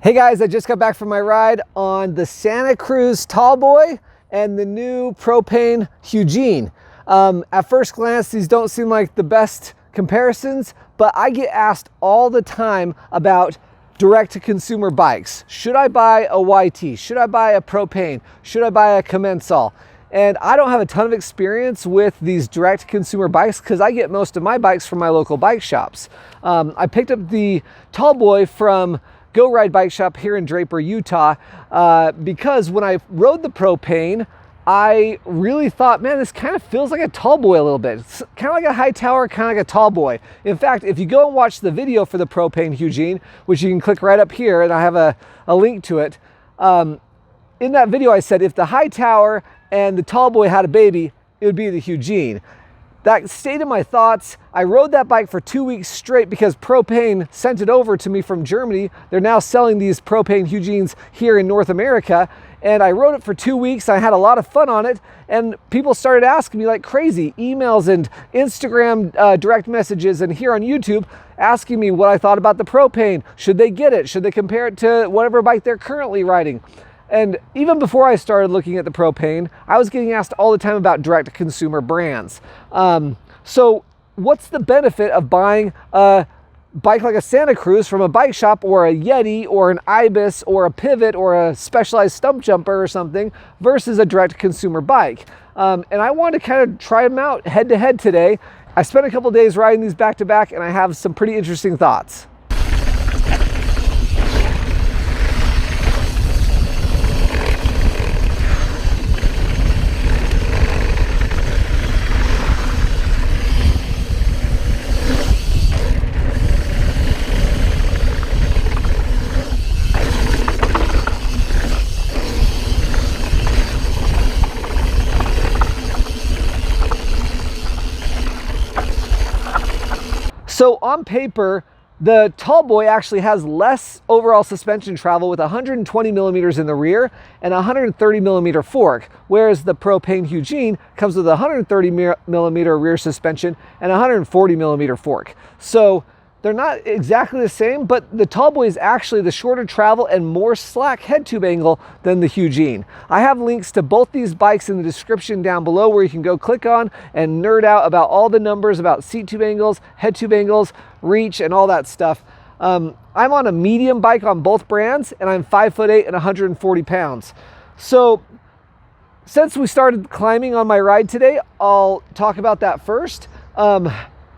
Hey guys, I just got back from my ride on the Santa Cruz Tallboy and the new Propain Hugene. At first glance, these don't seem like the best comparisons, but I get asked all the time about direct-to-consumer bikes. Should I buy a YT? Should I buy a Propain? Should I buy a Commensal? And I don't have a ton of experience with these direct-to-consumer bikes because I get most of my bikes from my local bike shops. I picked up the Tallboy from Go Ride Bike Shop here in Draper, Utah, because when I rode the Propain, I really thought, man, this kind of feels like a Tallboy a little bit. It's kind of like a high tower, kind of like a Tallboy. In fact, if you go and watch the video for the Propain Hugene, which you can click right up here, and I have a link to it, in that video I said if the high tower and the Tallboy had a baby, it would be the Hugene. That stayed in my thoughts. I rode that bike for 2 weeks straight because Propain sent it over to me from Germany. They're now selling these Propain Hugenes here in North America. And I rode it for 2 weeks. I had a lot of fun on it. And people started asking me like crazy, emails and Instagram direct messages and here on YouTube asking me what I thought about the Propain. Should they get it? Should they compare it to whatever bike they're currently riding? And even before I started looking at the Propain, I was getting asked all the time about direct-to-consumer brands. So what's the benefit of buying a bike like a Santa Cruz from a bike shop or a Yeti or an Ibis or a Pivot or a Specialized Stump Jumper or something versus a direct-to-consumer bike? And I wanted to kind of try them out head-to-head today. I spent a couple days riding these back-to-back and I have some pretty interesting thoughts. So on paper, the Tallboy actually has less overall suspension travel with 120 millimeters in the rear and 130 millimeter fork, whereas the Propain Hugene comes with 130 millimeter rear suspension and 140 millimeter fork. So they're not exactly the same, but the Tallboy is actually the shorter travel and more slack head tube angle than the Hugene. I have links to both these bikes in the description down below where you can go click on and nerd out about all the numbers about seat tube angles, head tube angles, reach, and all that stuff. I'm on a medium bike on both brands, and I'm 5'8" and 140 pounds. So since we started climbing on my ride today, I'll talk about that first.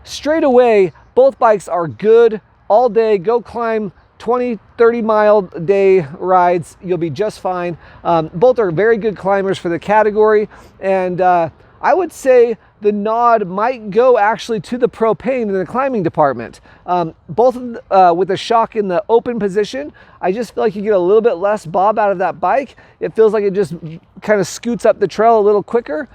Straight away, both bikes are good all day. Go climb 20, 30 mile day rides. You'll be just fine. Both are very good climbers for the category. And I would say the nod might go actually to the Propain in the climbing department. Both with the shock in the open position, I just feel like you get a little bit less bob out of that bike. It feels like it just kind of scoots up the trail a little quicker.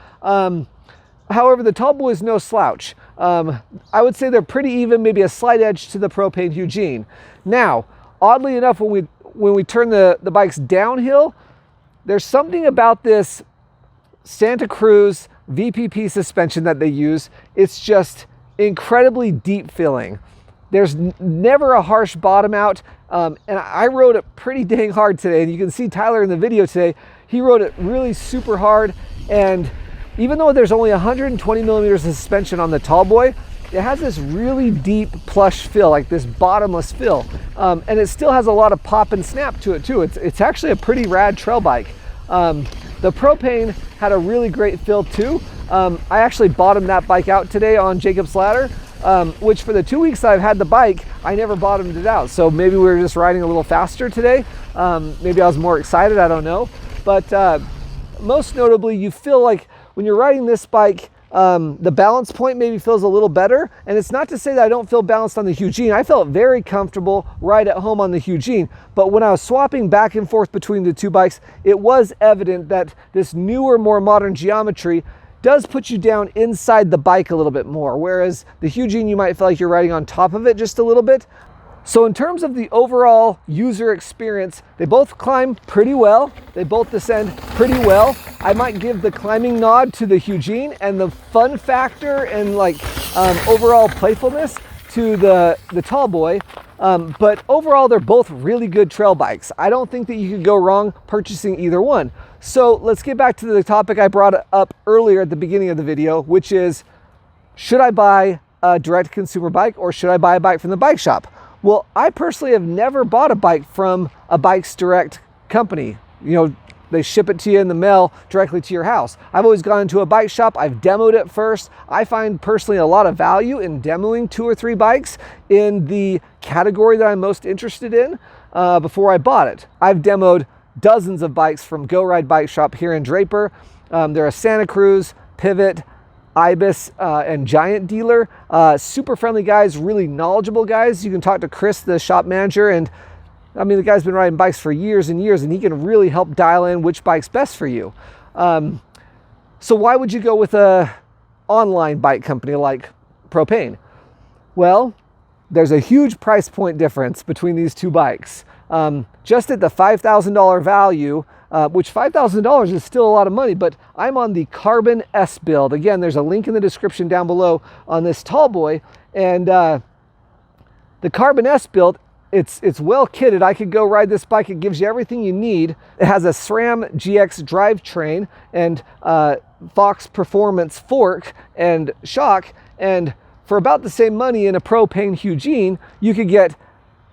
However, the Tallboy is no slouch. I would say they're pretty even, maybe a slight edge to the Propain Hugene. Now, oddly enough, when we turn the bikes downhill, there's something about this Santa Cruz VPP suspension that they use. It's just incredibly deep filling. There's never a harsh bottom out. And I rode it pretty dang hard today. And you can see Tyler in the video today. He rode it really super hard. And even though there's only 120 millimeters of suspension on the Tallboy, it has this really deep plush fill, like this bottomless fill. And it still has a lot of pop and snap to it too. It's actually a pretty rad trail bike. The Propain had a really great fill too. I actually bottomed that bike out today on Jacob's Ladder, which for the 2 weeks I've had the bike, I never bottomed it out. So maybe we were just riding a little faster today. Maybe I was more excited, I don't know. But most notably, you feel like when you're riding this bike, the balance point maybe feels a little better. And it's not to say that I don't feel balanced on the Hugene. I felt very comfortable right at home on the Hugene. But when I was swapping back and forth between the two bikes, it was evident that this newer, more modern geometry does put you down inside the bike a little bit more. Whereas the Hugene, you might feel like you're riding on top of it just a little bit. So in terms of the overall user experience, they both climb pretty well. They both descend pretty well. I might give the climbing nod to the Hugene, and the fun factor and overall playfulness to the Tallboy. But overall, they're both really good trail bikes. I don't think that you could go wrong purchasing either one. So let's get back to the topic I brought up earlier at the beginning of the video, which is, should I buy a direct consumer bike or should I buy a bike from the bike shop? Well, I personally have never bought a bike from a Bikes Direct company. You know, they ship it to you in the mail directly to your house. I've always gone into a bike shop. I've demoed it first. I find personally a lot of value in demoing 2 or 3 bikes in the category that I'm most interested in before I bought it. I've demoed dozens of bikes from Go Ride Bike Shop here in Draper. They're a Santa Cruz, Pivot, Ibis, and Giant dealer. Super friendly guys, really knowledgeable guys. You can talk to Chris, the shop manager, and I mean, the guy's been riding bikes for years and years, and he can really help dial in which bike's best for you. So why would you go with a online bike company like Propain? Well, there's a huge price point difference between these two bikes. Just at the $5,000 value, which $5,000 is still a lot of money, but I'm on the Carbon S build. Again, there's a link in the description down below on this Tallboy, and the Carbon S build, it's well kitted. I could go ride this bike. It gives you everything you need. It has a SRAM GX drivetrain and Fox Performance fork and shock, and for about the same money in a Propain Hugene, you could get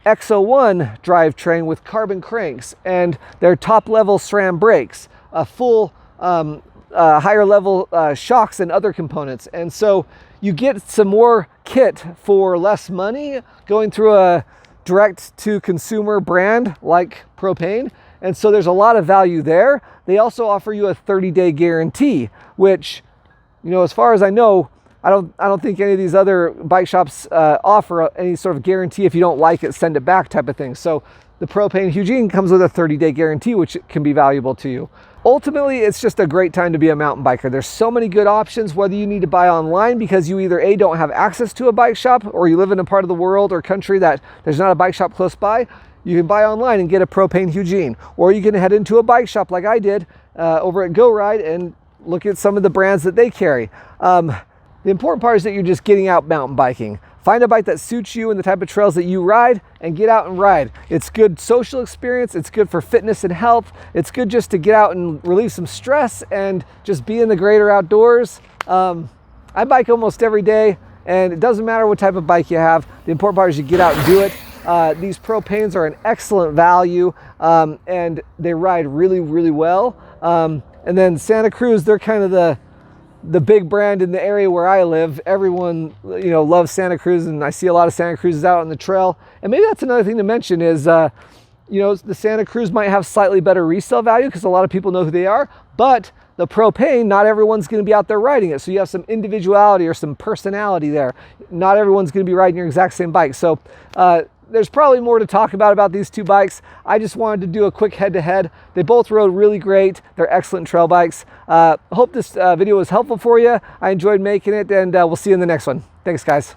X01 drivetrain with carbon cranks and their top level SRAM brakes, a full higher level shocks and other components. And so you get some more kit for less money going through a direct to consumer brand like Propain. And so there's a lot of value there. They also offer you a 30-day guarantee, which, you know, as far as I know, I don't think any of these other bike shops offer any sort of guarantee. If you don't like it, send it back type of thing. So the Propain Hugene comes with a 30-day guarantee, which can be valuable to you. Ultimately, it's just a great time to be a mountain biker. There's so many good options, whether you need to buy online because you either A, don't have access to a bike shop, or you live in a part of the world or country that there's not a bike shop close by. You can buy online and get a Propain Hugene, or you can head into a bike shop like I did over at Go Ride and look at some of the brands that they carry. The important part is that you're just getting out mountain biking. Find a bike that suits you and the type of trails that you ride and get out and ride. It's good social experience. It's good for fitness and health. It's good just to get out and relieve some stress and just be in the greater outdoors. I bike almost every day, and it doesn't matter what type of bike you have. The important part is you get out and do it. These Propains are an excellent value, and they ride really, really well. And then Santa Cruz, they're kind of the big brand in the area where I live. Everyone, you know, loves Santa Cruz, and I see a lot of Santa Cruzes out on the trail. And maybe that's another thing to mention is, you know, the Santa Cruz might have slightly better resale value because a lot of people know who they are, but the Propain, not everyone's going to be out there riding it. So you have some individuality or some personality there. Not everyone's going to be riding your exact same bike. So there's probably more to talk about these two bikes. I just wanted to do a quick head-to-head. They both rode really great. They're excellent trail bikes. Hope this video was helpful for you. I enjoyed making it, and we'll see you in the next one. Thanks, guys.